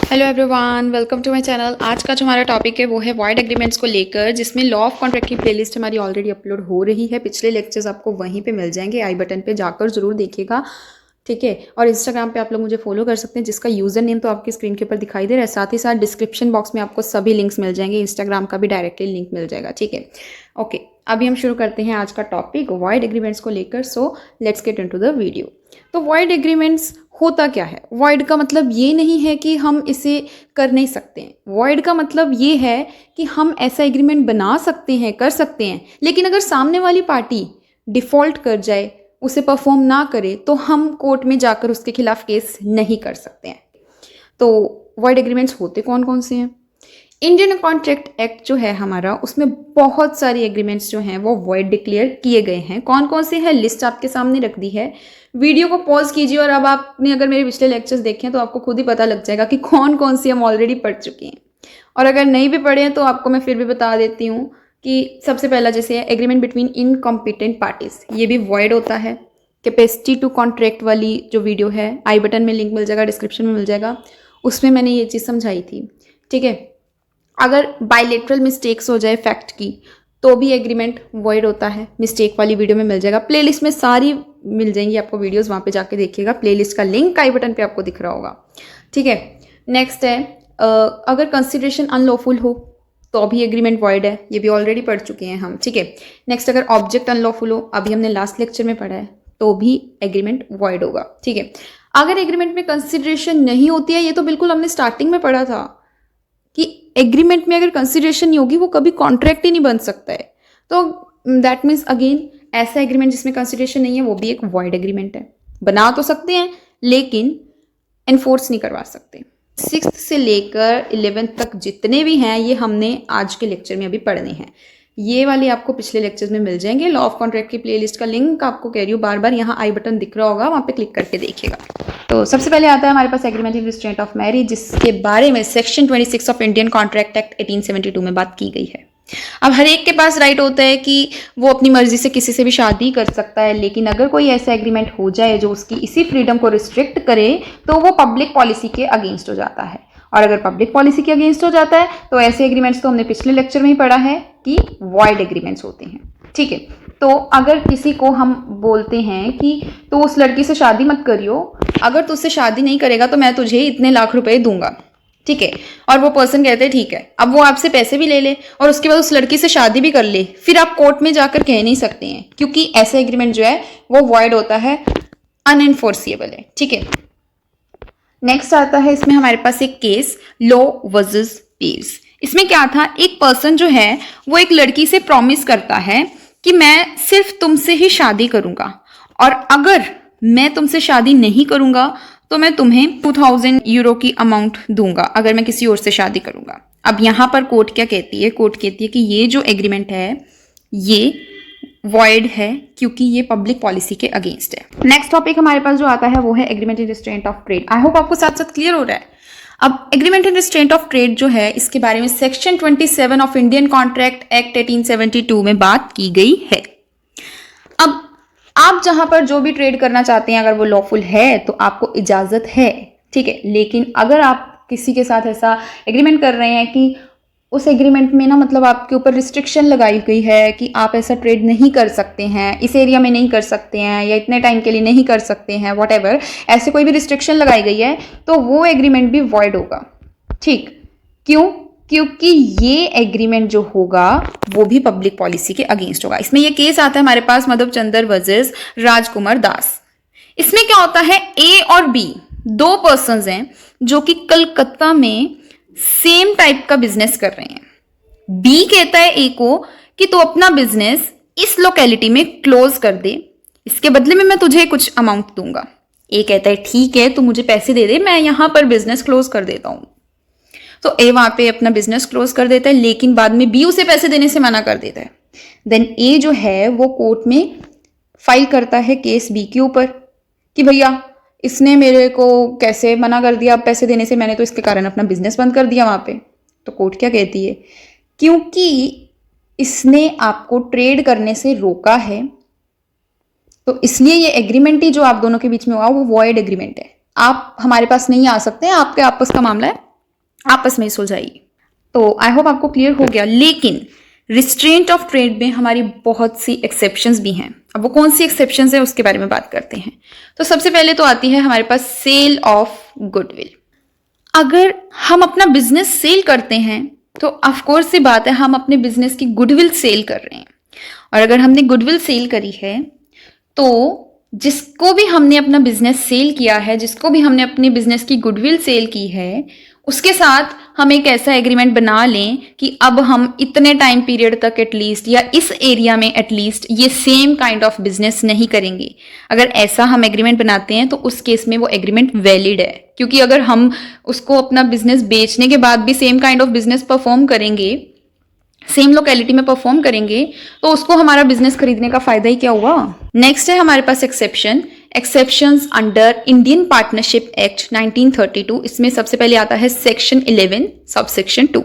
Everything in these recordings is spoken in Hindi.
Hello everyone, welcome to my channel. आज का जो हमारा टॉपिक है वो है वॉइड एग्रीमेंट्स को लेकर, जिसमें लॉ ऑफ कॉन्ट्रैक्ट की प्लेलिस्ट हमारी ऑलरेडी अपलोड हो रही है। पिछले लेक्चर्स आपको वहीं पे मिल जाएंगे, आई बटन पे जाकर जरूर देखिएगा, ठीक है। और इंस्टाग्राम पे आप लोग मुझे फॉलो कर सकते हैं, जिसका यूज़र नेम तो आपकी स्क्रीन के ऊपर दिखाई दे रहा है। साथ ही साथ डिस्क्रिप्शन बॉक्स में आपको सभी लिंक्स मिल जाएंगे, इंस्टाग्राम का भी डायरेक्टली लिंक मिल जाएगा, ठीक है। ओके, अभी हम शुरू करते हैं आज का टॉपिक वॉइड एग्रीमेंट्स को लेकर। So let's get into the video. तो वॉइड एग्रीमेंट्स होता क्या है? वॉइड का मतलब ये नहीं है कि हम इसे कर नहीं सकते हैं। वॉइड का मतलब ये है कि हम ऐसा एग्रीमेंट बना सकते हैं, कर सकते हैं, लेकिन अगर सामने वाली पार्टी डिफ़ॉल्ट कर जाए, उसे परफॉर्म ना करे, तो हम कोर्ट में जाकर उसके खिलाफ केस नहीं कर सकते हैं। तो वॉइड एग्रीमेंट्स होते कौन कौन से हैं? इंडियन कॉन्ट्रैक्ट एक्ट जो है हमारा, उसमें बहुत सारी एग्रीमेंट्स जो हैं वो वॉइड डिक्लेयर किए गए हैं। कौन कौन से हैं, लिस्ट आपके सामने रख दी है। वीडियो को पॉज कीजिए और अब आपने अगर मेरे पिछले लेक्चर्स देखे हैं तो आपको खुद ही पता लग जाएगा कि कौन कौन सी हम ऑलरेडी पढ़ चुके हैं। और अगर नहीं भी पढ़े हैं तो आपको मैं फिर भी बता देती हूँ कि सबसे पहला जैसे एग्रीमेंट बिटवीन इनकॉम्पिटेंट पार्टीज, ये भी वॉइड होता है। कैपेसिटी टू कॉन्ट्रैक्ट वाली जो वीडियो है, आई बटन में लिंक मिल जाएगा, डिस्क्रिप्शन में मिल जाएगा, उसमें मैंने ये चीज़ समझाई थी, ठीक है। अगर बायलेटरल मिस्टेक्स हो जाए फैक्ट की, तो भी एग्रीमेंट वॉइड होता है। मिस्टेक वाली वीडियो में मिल जाएगा, प्लेलिस्ट में सारी मिल जाएंगी आपको वीडियोस, वहाँ पे जाके देखिएगा। प्लेलिस्ट का लिंक आई बटन पे आपको दिख रहा होगा, ठीक है। नेक्स्ट है अगर कंसिडरेशन अनलॉफुल हो तो भी एग्रीमेंट वॉइड है, ये भी ऑलरेडी पढ़ चुके हैं हम, ठीक है। नेक्स्ट अगर ऑब्जेक्ट अनलॉफुल हो, अभी हमने लास्ट लेक्चर में पढ़ा है, तो भी एग्रीमेंट वॉइड होगा, ठीक है। अगर एग्रीमेंट में कंसिडरेशन नहीं होती है, ये तो बिल्कुल हमने स्टार्टिंग में पढ़ा था कि एग्रीमेंट में अगर कंसिडरेशन नहीं होगी वो कभी कॉन्ट्रैक्ट ही नहीं बन सकता है। तो दैट मीन्स अगेन ऐसा एग्रीमेंट जिसमें कंसिडरेशन नहीं है वो भी एक वॉइड एग्रीमेंट है। बना तो सकते हैं लेकिन एनफोर्स नहीं करवा सकते। 6th से लेकर 11th तक जितने भी हैं ये हमने आज के लेक्चर में अभी पढ़ने हैं। ये वाले आपको पिछले लेक्चर्स में मिल जाएंगे। लॉ ऑफ कॉन्ट्रैक्ट की प्लेलिस्ट का लिंक आपको कह रही हूँ बार बार, यहाँ आई बटन दिख रहा होगा, वहाँ पे क्लिक करके देखिएगा। तो सबसे पहले आता है हमारे पास agreement in restraint of marriage, जिसके बारे में section 26 of Indian contract act 1872 में बात की गई है। अब हर एक के पास राइट होता है कि वो अपनी मर्जी से किसी से भी शादी कर सकता है, लेकिन अगर कोई ऐसा एग्रीमेंट हो जाए जो उसकी इसी फ्रीडम को रिस्ट्रिक्ट करे तो वो पब्लिक पॉलिसी के अगेंस्ट हो जाता है। और अगर पब्लिक पॉलिसी के अगेंस्ट हो जाता है तो ऐसे एग्रीमेंट्स तो हमने पिछले लेक्चर में ही पढ़ा है कि वॉइड एग्रीमेंट्स होते हैं, ठीक है। तो अगर किसी को हम बोलते हैं कि तो उस लड़की से शादी मत करियो, अगर तुझसे शादी नहीं करेगा तो मैं तुझे इतने लाख रुपए दूंगा, ठीक है। और वो पर्सन कहते हैं ठीक है, अब वो आपसे पैसे भी ले ले और उसके बाद उस लड़की से शादी भी कर ले, फिर आप कोर्ट में जाकर कह नहीं सकते हैं, क्योंकि ऐसा एग्रीमेंट जो है वो वॉइड होता है, अनएनफोर्सिएबल है, ठीक है। नेक्स्ट आता है इसमें हमारे पास एक केस, लॉ वर्सेस पीयर्स। इसमें क्या था, एक पर्सन जो है वो एक लड़की से प्रॉमिस करता है कि मैं सिर्फ तुमसे ही शादी करूंगा, और अगर मैं तुमसे शादी नहीं करूंगा तो मैं तुम्हें 2000 यूरो की अमाउंट दूंगा अगर मैं किसी और से शादी करूंगा। अब यहाँ पर कोर्ट क्या कहती है, कोर्ट कहती है कि ये जो एग्रीमेंट है ये वॉइड है क्योंकि ये पब्लिक पॉलिसी के अगेंस्ट है। नेक्स्ट टॉपिक हमारे पास जो आता है वो है agreement in restraint of trade. I hope आपको साथ साथ क्लियर हो रहा है। अब agreement in restraint of trade जो है, इसके बारे में section 27 of Indian contract act 1872 में बात की गई है। अब आप जहां पर जो भी ट्रेड करना चाहते हैं, अगर वो लॉफुल है तो आपको इजाजत है, ठीक है। लेकिन अगर आप किसी के साथ ऐसा एग्रीमेंट कर रहे हैं कि उस एग्रीमेंट में ना मतलब आपके ऊपर रिस्ट्रिक्शन लगाई गई है कि आप ऐसा ट्रेड नहीं कर सकते हैं, इस एरिया में नहीं कर सकते हैं, या इतने टाइम के लिए नहीं कर सकते हैं, व्हाटएवर, ऐसे कोई भी रिस्ट्रिक्शन लगाई गई है, तो वो एग्रीमेंट भी वॉइड होगा, ठीक। क्यों? क्योंकि ये एग्रीमेंट जो होगा वो भी पब्लिक पॉलिसी के अगेंस्ट होगा। इसमें ये केस आता है हमारे पास, मधव चंद्र वर्सेस राजकुमार दास। इसमें क्या होता है, ए और बी दो पर्संस हैं जो कि कलकत्ता में सेम टाइप का बिजनेस कर रहे हैं। बी कहता है ए को कि तू अपना बिजनेस इस लोकेलिटी में क्लोज कर दे, इसके बदले में मैं तुझे कुछ अमाउंट दूंगा। ए कहता है ठीक है, तू मुझे पैसे दे दे, मैं यहां पर बिजनेस क्लोज कर देता हूं। तो ए वहां पे अपना बिजनेस क्लोज कर देता है, लेकिन बाद में बी उसे पैसे देने से मना कर देता है। देन ए जो है वो कोर्ट में फाइल करता है केस बी के ऊपर कि भैया इसने मेरे को कैसे मना कर दिया पैसे देने से, मैंने तो इसके कारण अपना बिजनेस बंद कर दिया वहां पे। तो कोर्ट क्या कहती है, क्योंकि इसने आपको ट्रेड करने से रोका है तो इसलिए ये एग्रीमेंट ही जो आप दोनों के बीच में हुआ वो वॉइड एग्रीमेंट है। आप हमारे पास नहीं आ सकते हैं, आपके आपस का मामला है, आपस में ही सुलझाइए। तो आई होप आपको क्लियर हो गया। लेकिन रिस्ट्रेंट ऑफ ट्रेड में हमारी बहुत सी एक्सेप्शंस भी हैं। अब वो कौन सी एक्सेप्शंस है उसके बारे में बात करते हैं। तो सबसे पहले तो आती है हमारे पास सेल ऑफ गुडविल। अगर हम अपना बिजनेस सेल करते हैं तो ऑफ कोर्स सी बात है हम अपने बिजनेस की गुडविल सेल कर रहे हैं। और अगर हमने गुडविल सेल करी है तो जिसको भी हमने अपना बिजनेस सेल किया है, जिसको भी हमने अपने बिजनेस की गुडविल सेल की है, उसके साथ हम एक ऐसा एग्रीमेंट बना लें कि अब हम इतने टाइम पीरियड तक एटलीस्ट या इस एरिया में एटलीस्ट ये सेम काइंड ऑफ बिजनेस नहीं करेंगे। अगर ऐसा हम एग्रीमेंट बनाते हैं तो उस केस में वो एग्रीमेंट वैलिड है, क्योंकि अगर हम उसको अपना बिजनेस बेचने के बाद भी same kind of business perform करेंगे, सेम लोकेलिटी में परफॉर्म करेंगे, तो उसको हमारा बिजनेस खरीदने का फायदा ही क्या हुआ। नेक्स्ट है हमारे पास exceptions under Indian partnership act 1932। इसमें सबसे पहले आता है सेक्शन 11 सबसेक्शन 2।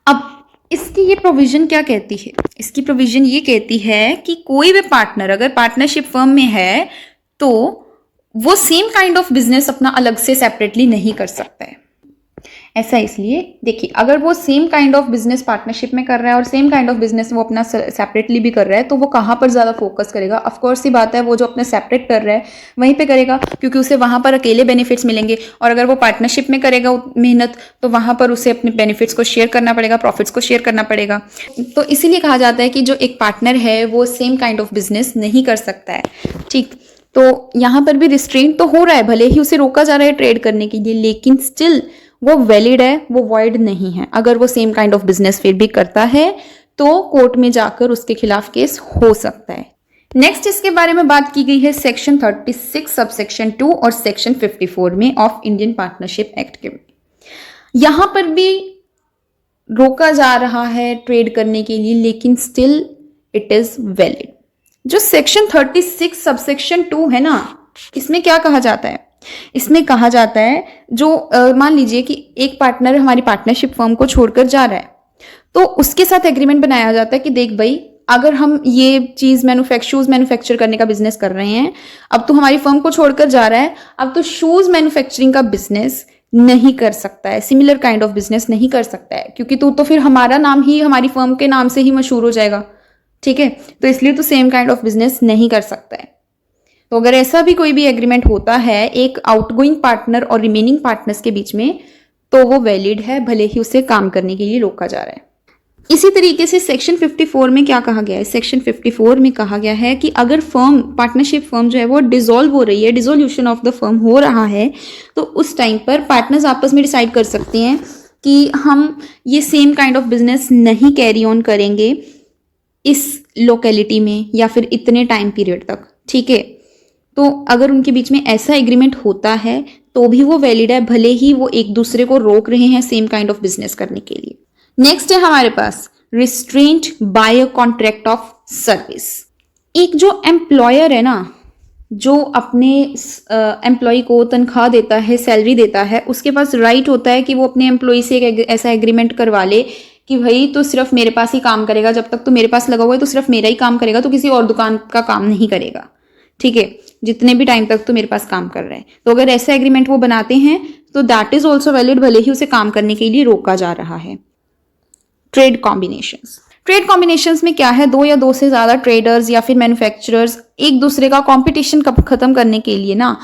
अब इसकी ये प्रोविजन क्या कहती है? इसकी प्रोविजन ये कहती है कि कोई भी पार्टनर अगर पार्टनरशिप फर्म में है तो वो सेम काइंड ऑफ बिजनेस अपना अलग से सेपरेटली नहीं कर सकता है। ऐसा इसलिए, देखिए, अगर वो same kind of business partnership में कर रहा है और सेम काइंड ऑफ बिजनेस वो अपना सेपरेटली भी कर रहा है, तो वो कहाँ पर ज़्यादा फोकस करेगा? ऑफ कोर्स ही बात है, वो जो अपने सेपरेट कर रहा है वहीं पे करेगा, क्योंकि उसे वहाँ पर अकेले बेनिफिट्स मिलेंगे। और अगर वो पार्टनरशिप में करेगा मेहनत, तो वहाँ पर उसे अपने बेनिफिट्स को शेयर करना पड़ेगा, प्रॉफिट्स को शेयर करना पड़ेगा। तो इसीलिए कहा जाता है कि जो एक पार्टनर है वो सेम काइंड ऑफ बिजनेस नहीं कर सकता है। ठीक, तो यहाँ पर भी रिस्ट्रेंट तो हो रहा है, भले ही उसे रोका जा रहा है ट्रेड करने के लिए, लेकिन स्टिल वो वैलिड है, वो वॉइड नहीं है। अगर वो सेम काइंड ऑफ बिजनेस फिर भी करता है तो कोर्ट में जाकर उसके खिलाफ केस हो सकता है। नेक्स्ट इसके बारे में बात की गई है सेक्शन 36 सबसेक्शन 2 और सेक्शन 54 में ऑफ इंडियन पार्टनरशिप एक्ट के। यहां पर भी रोका जा रहा है ट्रेड करने के लिए, लेकिन स्टिल इट इज वैलिड। जो सेक्शन 36 सबसेक्शन 2 है ना, इसमें क्या कहा जाता है? इसमें कहा जाता है जो मान लीजिए कि एक पार्टनर हमारी पार्टनरशिप फर्म को छोड़कर जा रहा है, तो उसके साथ एग्रीमेंट बनाया जाता है कि देख भाई, अगर हम ये चीज शूज मैन्युफैक्चर करने का बिजनेस कर रहे हैं, अब तो हमारी फर्म को छोड़कर जा रहा है, अब तो शूज मैन्युफैक्चरिंग का बिजनेस नहीं कर सकता है, सिमिलर काइंड ऑफ बिजनेस नहीं कर सकता है, क्योंकि तू तो फिर हमारा नाम ही हमारी फर्म के नाम से ही मशहूर हो जाएगा। ठीक है, तो इसलिए तो सेम काइंड ऑफ बिजनेस नहीं कर सकता है। तो अगर ऐसा भी कोई भी एग्रीमेंट होता है एक आउटगोइंग पार्टनर और रिमेनिंग पार्टनर्स के बीच में, तो वो वैलिड है, भले ही उसे काम करने के लिए रोका जा रहा है। इसी तरीके से सेक्शन 54 में क्या कहा गया है? सेक्शन 54 में कहा गया है कि अगर फर्म, पार्टनरशिप फर्म जो है वो डिसॉल्व हो रही है, डिसोल्यूशन ऑफ द फर्म हो रहा है, तो उस टाइम पर पार्टनर्स आपस में डिसाइड कर सकते हैं कि हम ये सेम काइंड ऑफ बिजनेस नहीं कैरी ऑन करेंगे इस लोकेलिटी में या फिर इतने टाइम पीरियड तक। ठीक है, तो अगर उनके बीच में ऐसा एग्रीमेंट होता है तो भी वो वैलिड है, भले ही वो एक दूसरे को रोक रहे हैं सेम काइंड ऑफ बिजनेस करने के लिए। नेक्स्ट है हमारे पास restraint by a contract of service. एक जो एम्प्लॉयर है ना, जो अपने एम्प्लॉय को तनख्वाह देता है, सैलरी देता है, उसके पास राइट होता है कि वो अपने एम्प्लॉय से एक ऐसा एग्रीमेंट करवा ले कि भाई तो सिर्फ मेरे पास ही काम करेगा, जब तक तो मेरे पास लगा हुआ है तो सिर्फ मेरा ही काम करेगा, तो किसी और दुकान का काम नहीं करेगा। ठीक है, जितने भी टाइम तक तो मेरे पास काम कर रहा है। तो अगर ऐसा एग्रीमेंट वो बनाते हैं तो दैट इज ऑल्सो वैलिड, भले ही उसे काम करने के लिए रोका जा रहा है। ट्रेड कॉम्बिनेशंस में क्या है? दो या दो से ज्यादा ट्रेडर्स या फिर मैन्युफैक्चरर्स एक दूसरे का कंपटीशन खत्म करने के लिए ना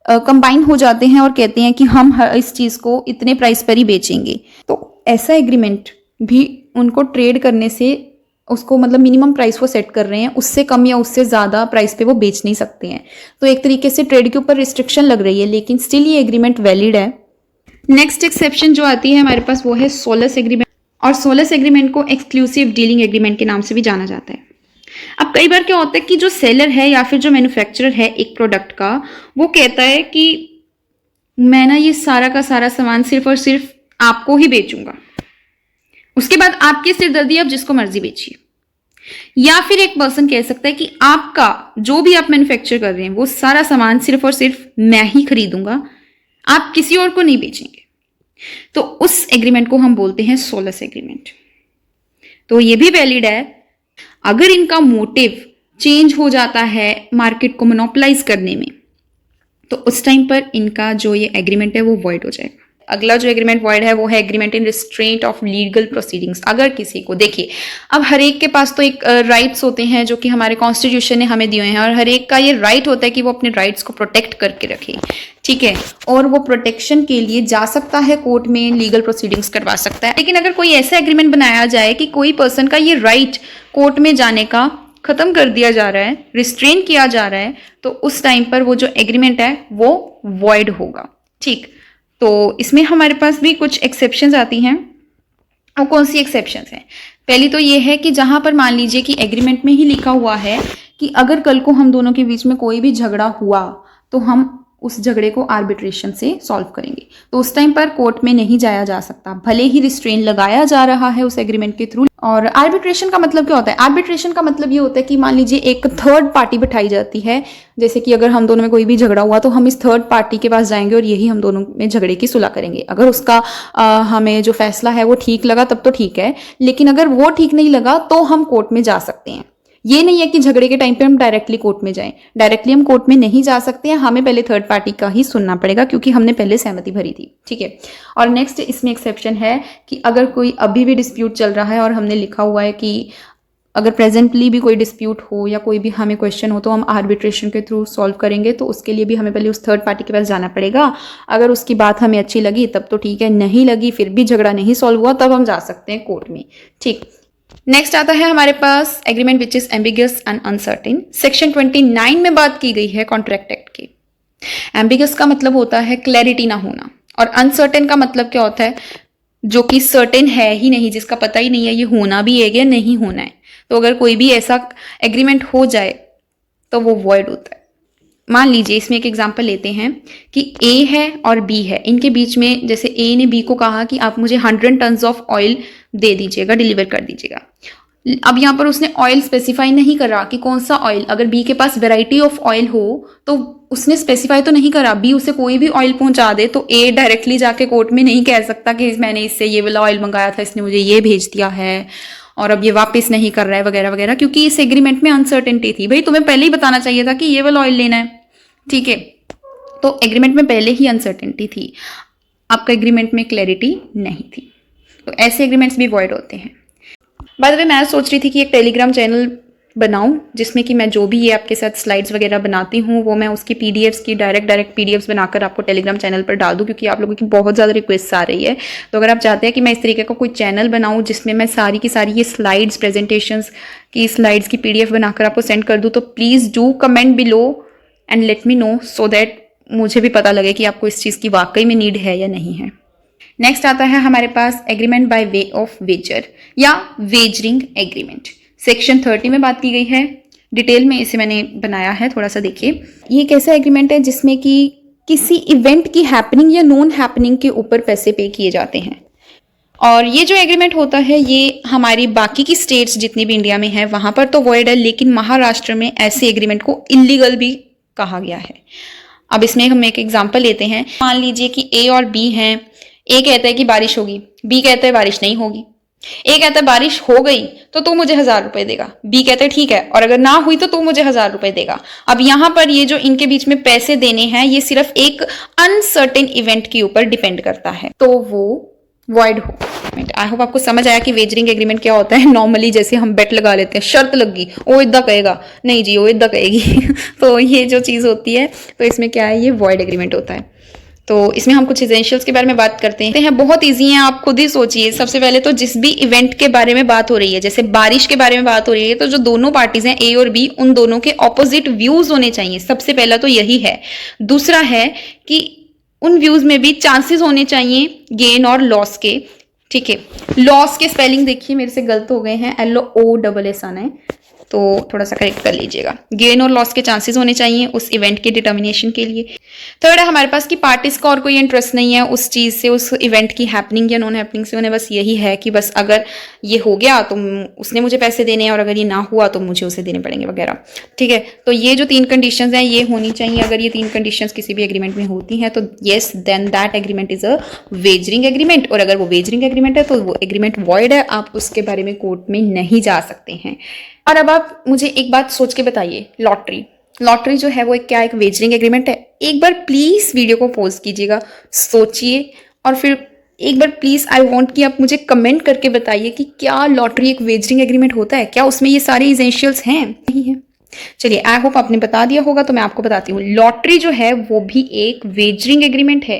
कंबाइन हो जाते हैं और कहते हैं कि हम इस चीज को इतने प्राइस पर ही बेचेंगे। तो ऐसा एग्रीमेंट भी उनको ट्रेड करने से, उसको मतलब मिनिमम प्राइस वो सेट कर रहे हैं, उससे कम या उससे ज़्यादा प्राइस पे वो बेच नहीं सकते हैं। तो एक तरीके से ट्रेड के ऊपर रिस्ट्रिक्शन लग रही है, लेकिन स्टिल ये एग्रीमेंट वैलिड है। नेक्स्ट एक्सेप्शन जो आती है हमारे पास वो है सोलस एग्रीमेंट, और सोलस एग्रीमेंट को एक्सक्लूसिव डीलिंग एग्रीमेंट के नाम से भी जाना जाता है। अब कई बार क्या होता है कि जो सेलर है या फिर जो मैन्युफैक्चरर है एक प्रोडक्ट का, वो कहता है कि मैं ना ये सारा का सारा सामान सिर्फ और सिर्फ आपको ही बेचूंगा, उसके बाद आपकी सिरदर्दी आप जिसको मर्जी बेचिए। या फिर एक पर्सन कह सकता है कि आपका जो भी आप मैन्युफैक्चर कर रहे हैं वो सारा सामान सिर्फ और सिर्फ मैं ही खरीदूंगा, आप किसी और को नहीं बेचेंगे। तो उस एग्रीमेंट को हम बोलते हैं सोलस एग्रीमेंट। तो ये भी वैलिड है अगर इनका मोटिव चेंज हो जाता है मार्केट को मोनोपोलाइज करने में, तो उस टाइम पर इनका जो ये एग्रीमेंट है वो वॉइड हो जाएगा। अगला जो एग्रीमेंट वॉइड है वो है agreement in restraint of legal proceedings. अगर किसी को, देखिए अब हर एक के पास तो एक राइट्स होते हैं जो कि हमारे कॉन्स्टिट्यूशन ने हमें दिए हैं, और हर एक का ये राइट होता है कि वो अपने राइट्स को प्रोटेक्ट करके रखे, ठीक है, और वो प्रोटेक्शन के लिए जा सकता है कोर्ट में, लीगल प्रोसीडिंग्स करवा सकता है। लेकिन अगर कोई ऐसा एग्रीमेंट बनाया जाए कि कोई पर्सन का ये राइट कोर्ट में जाने का खत्म कर दिया जा रहा है, रिस्ट्रेन किया जा रहा है, तो उस टाइम पर वो जो एग्रीमेंट है वो वॉइड होगा। ठीक, तो इसमें हमारे पास भी कुछ एक्सेप्शंस आती हैं। और कौन सी एक्सेप्शंस हैं? पहली तो ये है कि जहां पर मान लीजिए कि एग्रीमेंट में ही लिखा हुआ है कि अगर कल को हम दोनों के बीच में कोई भी झगड़ा हुआ तो हम उस झगड़े को आर्बिट्रेशन से सॉल्व करेंगे, तो उस टाइम पर कोर्ट में नहीं जाया जा सकता, भले ही रिस्ट्रेन लगाया जा रहा है उस एग्रीमेंट के थ्रू। और आर्बिट्रेशन का मतलब क्या होता है? आर्बिट्रेशन का मतलब ये होता है कि मान लीजिए एक थर्ड पार्टी बिठाई जाती है, जैसे कि अगर हम दोनों में कोई भी झगड़ा हुआ तो हम इस थर्ड पार्टी के पास जाएंगे और यही हम दोनों में झगड़े की सुलह करेंगे। अगर उसका हमें जो फैसला है वो ठीक लगा तब तो ठीक है, लेकिन अगर वो ठीक नहीं लगा तो हम कोर्ट में जा सकते हैं। ये नहीं है कि झगड़े के टाइम पे हम डायरेक्टली कोर्ट में जाएं, डायरेक्टली हम कोर्ट में नहीं जा सकते हैं, हमें पहले थर्ड पार्टी का ही सुनना पड़ेगा क्योंकि हमने पहले सहमति भरी थी, ठीक है। और नेक्स्ट इसमें एक्सेप्शन है कि अगर कोई अभी भी डिस्प्यूट चल रहा है और हमने लिखा हुआ है कि अगर प्रेजेंटली भी कोई डिस्प्यूट हो या कोई भी हमें क्वेश्चन हो तो हम आर्बिट्रेशन के थ्रू सॉल्व करेंगे, तो उसके लिए भी हमें पहले उस थर्ड पार्टी के पास जाना पड़ेगा। अगर उसकी बात हमें अच्छी लगी तब तो ठीक है, नहीं लगी फिर भी झगड़ा नहीं सॉल्व हुआ तब हम जा सकते हैं कोर्ट में, ठीक। नेक्स्ट आता है हमारे पास agreement which is ambiguous and uncertain. Section 29 में बात की गई है कॉन्ट्रैक्ट एक्ट की। एम्बिगस का मतलब होता है क्लैरिटी ना होना, और अनसर्टेन का मतलब क्या होता है? जो कि सर्टेन है ही नहीं, जिसका पता ही नहीं है ये होना भी है या नहीं होना है। तो अगर कोई भी ऐसा एग्रीमेंट हो जाए तो वो वॉइड होता है। मान लीजिए इसमें एक एग्जांपल लेते हैं कि ए है और बी है, इनके बीच में जैसे ए ने बी को कहा कि आप मुझे 100 टन्स ऑफ ऑयल दे दीजिएगा, डिलीवर कर दीजिएगा। अब यहाँ पर उसने ऑयल स्पेसिफाई नहीं करा कि कौन सा ऑयल। अगर बी के पास वैरायटी ऑफ ऑयल हो तो उसने स्पेसिफाई तो नहीं करा, बी उसे कोई भी ऑयल पहुंचा दे तो ए डायरेक्टली जाके कोर्ट में नहीं कह सकता कि मैंने इससे ये वाला ऑयल मंगाया था, इसने मुझे ये भेज दिया है और अब ये वापस नहीं कर रहा है वगैरह वगैरह, क्योंकि इस एग्रीमेंट में अनसर्टेनिटी थी। भाई तुम्हें पहले ही बताना चाहिए था कि ये वाला ऑयल लेना है, ठीक है। तो एग्रीमेंट में पहले ही अनसर्टेनिटी थी, आपका एग्रीमेंट में क्लैरिटी नहीं थी, तो ऐसे एग्रीमेंट्स भी वॉइड होते हैं। बाय द वे मैं सोच रही थी कि एक टेलीग्राम चैनल बनाऊं जिसमें कि मैं जो भी ये आपके साथ स्लाइड्स वगैरह बनाती हूँ वो मैं उसकी पीडीएफ्स की डायरेक्ट पीडीएफ्स बनाकर आपको टेलीग्राम चैनल पर डाल दूं, क्योंकि आप लोगों की बहुत ज़्यादा रिक्वेस्ट आ रही है। तो अगर आप चाहते हैं कि मैं इस तरीके का कोई चैनल बनाऊं जिसमें मैं सारी की सारी ये स्लाइड्स, प्रेजेंटेशंस की स्लाइड्स की पीडीएफ बनाकर आपको सेंड कर दूँ, तो please do comment below and let me know, so that मुझे भी पता लगे कि आपको इस चीज़ की वाकई में नीड है या नहीं है। नेक्स्ट आता है हमारे पास agreement by way of wager या वेजरिंग एग्रीमेंट। सेक्शन 30 में बात की गई है, डिटेल में इसे मैंने बनाया है, थोड़ा सा देखिए। ये एक ऐसा एग्रीमेंट है जिसमें कि किसी इवेंट की हैपनिंग या नॉन हैपनिंग के ऊपर पैसे पे किए जाते हैं। और ये जो एग्रीमेंट होता है ये हमारी बाकी की स्टेट्स जितनी भी इंडिया में है वहां पर तो वॉइड है, लेकिन महाराष्ट्र में ऐसे एग्रीमेंट को इलीगल भी कहा गया है। अब इसमें हम एक एग्जाम्पल लेते हैं। मान लीजिए कि ए और बी हैं, ए कहता है कि बारिश होगी, बी कहता है बारिश नहीं होगी। ए कहता है बारिश हो गई तो तू मुझे 1000 रुपए देगा, बी कहते हैं ठीक है, और अगर ना हुई तो तू मुझे 1000 रुपए देगा। अब यहाँ पर ये जो इनके बीच में पैसे देने हैं ये सिर्फ एक अनसर्टेन इवेंट के ऊपर डिपेंड करता है, तो वो वॉइड हो। आई होप आपको समझ आया कि वेजरिंग एग्रीमेंट क्या होता है। नॉर्मली जैसे हम बेट लगा लेते हैं, शर्त लगी वो इदा कहेगा, नहीं जी वो इदा कहेगी तो ये जो चीज़ होती है, तो इसमें क्या है, ये वॉइड एग्रीमेंट होता है। तो इसमें हम कुछ एसेंशियल्स के बारे में बात करते हैं, बहुत इजी है, आप खुद ही सोचिए। सबसे पहले तो जिस भी इवेंट के बारे में बात हो रही है, जैसे बारिश के बारे में बात हो रही है, तो जो दोनों पार्टीज हैं ए और बी, उन दोनों के ऑपोजिट व्यूज होने चाहिए। सबसे पहला तो यही है। दूसरा है कि उन व्यूज में भी चांसेस होने चाहिए गेन और लॉस के, ठीक है। लॉस के स्पेलिंग देखिए मेरे से गलत हो गए हैं, LOSS आना है, तो थोड़ा सा करेक्ट कर लीजिएगा। गेन और लॉस के चांसेस होने चाहिए उस इवेंट के डिटर्मिनेशन के लिए। थर्ड है हमारे पास कि पार्टीज का और कोई इंटरेस्ट नहीं है उस चीज़ से, उस इवेंट की हैपनिंग या नॉन हैपनिंग से। उन्हें बस यही है कि बस अगर ये हो गया तो उसने मुझे पैसे देने हैं और अगर ये ना हुआ तो मुझे उसे देने पड़ेंगे वगैरह, ठीक है। तो ये जो 3 कंडीशंस हैं ये होनी चाहिए। अगर ये 3 कंडीशंस किसी भी एग्रीमेंट में होती हैं तो yes then that agreement is a wagering agreement, और अगर वो वेजरिंग एग्रीमेंट है तो वो एग्रीमेंट वॉइड है, आप उसके बारे में कोर्ट में नहीं जा सकते हैं। और अब आप मुझे एक बात सोच के बताइए, लॉटरी जो है वो क्या एक वेजरिंग एग्रीमेंट है? एक बार प्लीज वीडियो को पॉज कीजिएगा, सोचिए और फिर एक बार प्लीज़ आई वांट कि आप मुझे कमेंट करके बताइए कि क्या लॉटरी एक वेजरिंग एग्रीमेंट होता है, क्या उसमें ये सारे इसेंशियल्स हैं? नहीं है। चलिए, आई होप आपने बता दिया होगा, तो मैं आपको बताती हूँ। लॉटरी जो है वो भी एक वेजरिंग एग्रीमेंट है,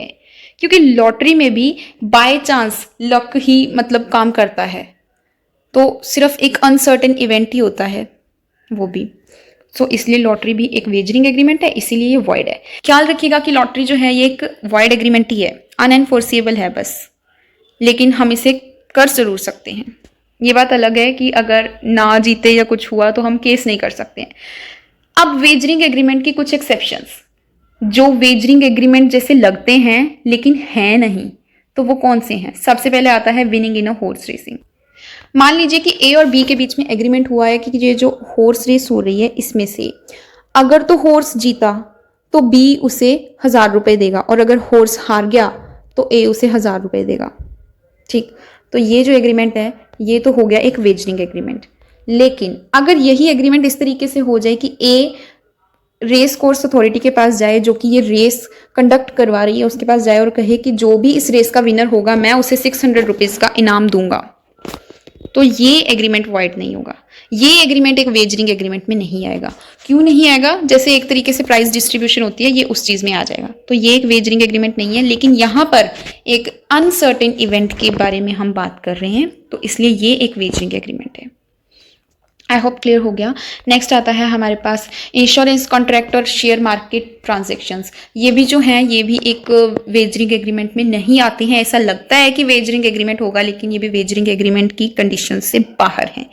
क्योंकि लॉटरी में भी बाय चांस लक ही मतलब काम करता है, तो सिर्फ एक अनसर्टेन इवेंट ही होता है वो भी। सो इसलिए लॉटरी भी एक वेजरिंग एग्रीमेंट है, इसीलिए ये वॉइड है। ख्याल रखिएगा कि लॉटरी जो है ये एक वॉइड एग्रीमेंट ही है, अनएनफोर्सिएबल है बस, लेकिन हम इसे कर जरूर सकते हैं। ये बात अलग है कि अगर ना जीते या कुछ हुआ तो हम केस नहीं कर सकते हैं। अब वेजरिंग एग्रीमेंट की कुछ एक्सेप्शंस जो वेजरिंग एग्रीमेंट जैसे लगते हैं लेकिन है नहीं, तो वो कौन से हैं? सबसे पहले आता है winning in a horse racing. मान लीजिए कि ए और बी के बीच में एग्रीमेंट हुआ है कि ये जो हॉर्स रेस हो रही है इसमें से अगर तो हॉर्स जीता तो बी उसे 1,000 रुपए देगा, और अगर हॉर्स हार गया तो ए उसे 1,000 रुपए देगा। ठीक, तो ये जो एग्रीमेंट है ये तो हो गया एक वेजरिंग एग्रीमेंट। लेकिन अगर यही एग्रीमेंट इस तरीके से हो जाए कि ए रेस कोर्स अथॉरिटी के पास जाए, जो कि ये रेस कंडक्ट करवा रही है, उसके पास जाए और कहे कि जो भी इस रेस का विनर होगा मैं उसे 600 रुपीज का इनाम दूंगा, तो ये एग्रीमेंट वॉइड नहीं होगा। ये एग्रीमेंट एक वेजरिंग एग्रीमेंट में नहीं आएगा। क्यों नहीं आएगा? जैसे एक तरीके से प्राइस डिस्ट्रीब्यूशन होती है, ये उस चीज में आ जाएगा, तो ये एक वेजरिंग एग्रीमेंट नहीं है। लेकिन यहाँ पर एक अनसर्टेन इवेंट के बारे में हम बात कर रहे हैं, तो इसलिए ये एक वेजरिंग एग्रीमेंट है। आई होप क्लियर हो गया। नेक्स्ट आता है हमारे पास इंश्योरेंस कॉन्ट्रैक्ट और शेयर मार्केट ट्रांजैक्शंस। ये भी जो हैं ये भी एक वेजरिंग एग्रीमेंट में नहीं आते हैं। ऐसा लगता है कि वेजरिंग एग्रीमेंट होगा, लेकिन ये भी वेजरिंग एग्रीमेंट की कंडीशन से बाहर है।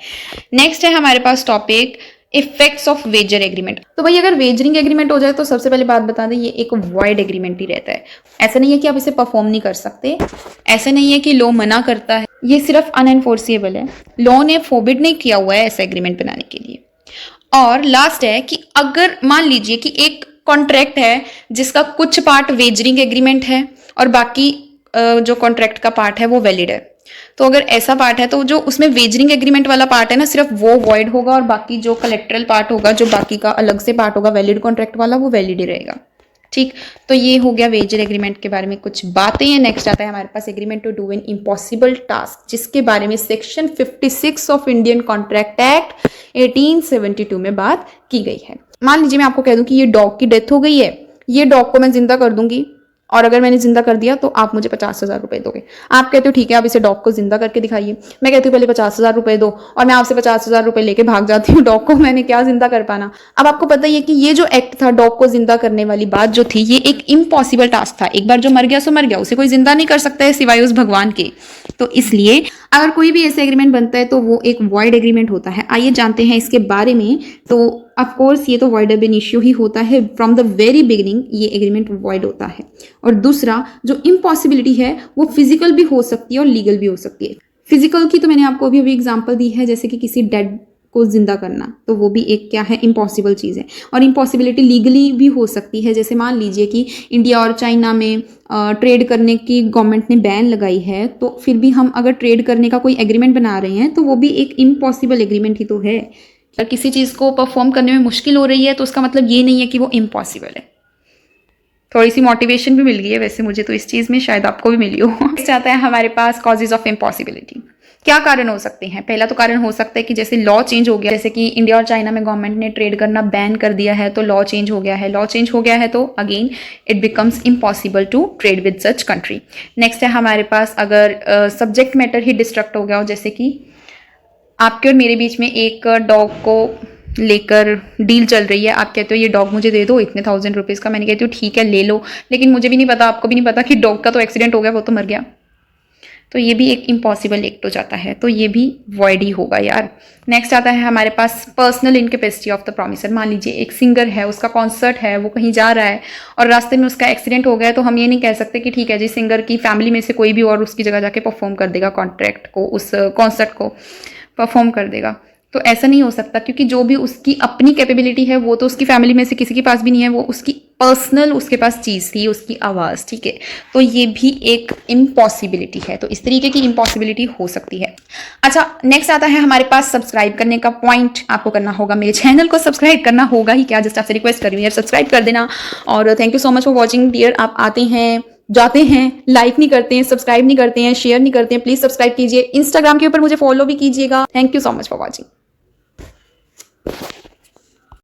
नेक्स्ट है हमारे पास topic effects of wager agreement. तो भाई अगर वेजरिंग एग्रीमेंट हो जाए तो सबसे पहले बात बता दें, ये एक वॉइड एग्रीमेंट ही रहता है। ऐसा नहीं है कि आप इसे परफॉर्म नहीं कर सकते, ऐसा नहीं है कि लॉ मना करता है, ये सिर्फ अनएनफोर्सिएबल है। लॉ ने फोबिड नहीं किया हुआ है ऐसा एग्रीमेंट बनाने के लिए। और लास्ट है कि अगर मान लीजिए कि एक कॉन्ट्रैक्ट है जिसका कुछ पार्ट वेजरिंग एग्रीमेंट है और बाकी जो कॉन्ट्रैक्ट का पार्ट है वो वैलिड है, तो अगर ऐसा पार्ट है तो जो उसमें वेजरिंग एग्रीमेंट वाला पार्ट है ना, सिर्फ वो वॉइड होगा, और बाकी जो कलेक्ट्रल पार्ट होगा, जो बाकी का अलग से पार्ट होगा वैलिड कॉन्ट्रैक्ट वाला, वो वैलिड ही रहेगा। ठीक, तो ये हो गया वेजर एग्रीमेंट के बारे में कुछ बातें हैं। नेक्स्ट आता है हमारे पास agreement to do an impossible task, जिसके बारे में section 56 of Indian contract act 1872 में बात की गई है। मान लीजिए मैं आपको कह दूं कि ये डॉग की डेथ हो गई है, ये डॉग को मैं जिंदा कर दूंगी, और अगर मैंने जिंदा कर दिया तो आप मुझे 50,000 रुपए दोगे। आप कहते हो ठीक है, आप इसे डॉग को जिंदा करके दिखाइए। मैं कहती हूँ पहले 50,000 रुपए दो, और मैं आपसे 50,000 रुपए लेके भाग जाती हूँ। डॉग को मैंने क्या जिंदा कर पाना। अब आपको पता ही है कि ये जो एक्ट था, डॉग को जिंदा करने वाली बात जो थी, ये एक इम्पॉसिबल टास्क था। एक बार जो मर गया सो मर गया, उसे कोई जिंदा नहीं कर सकता है सिवाय उस भगवान के। तो इसलिए अगर कोई भी ऐसे एग्रीमेंट बनता है तो वो एक वॉइड एग्रीमेंट होता है। आइए जानते हैं इसके बारे में। तो ऑफ कोर्स ये तो वॉइड अब इनिशियो ही होता है, फ्रॉम द वेरी बिगिनिंग ये एग्रीमेंट वॉइड होता है। और दूसरा जो इम्पॉसिबिलिटी है वो फिजिकल भी हो सकती है और लीगल भी हो सकती है। फिजिकल की तो मैंने आपको अभी एग्जांपल दी है, जैसे कि किसी डेड को जिंदा करना, तो वो भी एक क्या है, इम्पॉसिबल चीज़ है। और इम्पॉसिबिलिटी लीगली भी हो सकती है, जैसे मान लीजिए कि इंडिया और चाइना में ट्रेड करने की गवर्नमेंट ने बैन लगाई है, तो फिर भी हम अगर ट्रेड करने का कोई एग्रीमेंट बना रहे हैं तो वो भी एक इम्पॉसिबल एग्रीमेंट ही तो है। अगर किसी चीज़ को परफॉर्म करने में मुश्किल हो रही है तो उसका मतलब ये नहीं है कि वो इम्पॉसिबल है। थोड़ी सी मोटिवेशन भी मिल गई है वैसे मुझे तो इस चीज़ में, शायद आपको भी मिली हो। नेक्स्ट आता है हमारे पास कॉजेज ऑफ इम्पॉसिबिलिटी। क्या कारण हो सकते हैं? पहला तो कारण हो सकता है कि जैसे लॉ चेंज हो गया, जैसे कि इंडिया और चाइना में गवर्नमेंट ने ट्रेड करना बैन कर दिया है, तो लॉ चेंज हो गया है। लॉ चेंज हो गया है तो again it becomes impossible to trade with such country. Next है हमारे पास अगर सब्जेक्ट मैटर ही डिस्ट्रक्ट हो गया हो, जैसे कि आपके और मेरे बीच में एक डॉग को लेकर डील चल रही है। आप कहते हो ये डॉग मुझे दे दो इतने 1,000 रुपीज़ का, मैंने कहती हूँ ठीक है ले लो, लेकिन मुझे भी नहीं पता, आपको भी नहीं पता कि डॉग का तो एक्सीडेंट हो गया, वो तो मर गया, तो ये भी एक इम्पॉसिबल एक्ट हो जाता है, तो ये भी वॉइड ही होगा यार। नेक्स्ट आता है हमारे पास personal incapacity of the promisor. मान लीजिए एक सिंगर है, उसका कॉन्सर्ट है, वो कहीं जा रहा है और रास्ते में उसका एक्सीडेंट हो गया, तो हम ये नहीं कह सकते कि ठीक है जी सिंगर की फैमिली में से कोई भी और उसकी जगह जाके परफॉर्म कर देगा, कॉन्ट्रैक्ट को, उस कॉन्सर्ट को परफॉर्म कर देगा। तो ऐसा नहीं हो सकता, क्योंकि जो भी उसकी अपनी कैपेबिलिटी है वो तो उसकी फैमिली में से किसी के पास भी नहीं है, वो उसकी पर्सनल उसके पास चीज़ थी, उसकी आवाज़, ठीक है। तो ये भी एक इम्पॉसिबिलिटी है, तो इस तरीके की इम्पॉसिबिलिटी हो सकती है। अच्छा, नेक्स्ट आता है हमारे पास सब्सक्राइब करने का पॉइंट। आपको करना होगा, मेरे चैनल को सब्सक्राइब करना होगा ही क्या, जस्ट आपसे रिक्वेस्ट कर रही हूँ यार, सब्सक्राइब कर देना। और thank you so much for watching dear. आप आते हैं जाते हैं, लाइक नहीं करते हैं, सब्सक्राइब नहीं करते हैं, शेयर नहीं करते हैं, प्लीज सब्सक्राइब कीजिए। इंस्टाग्राम के ऊपर मुझे फॉलो भी कीजिएगा। Thank you so much for watching.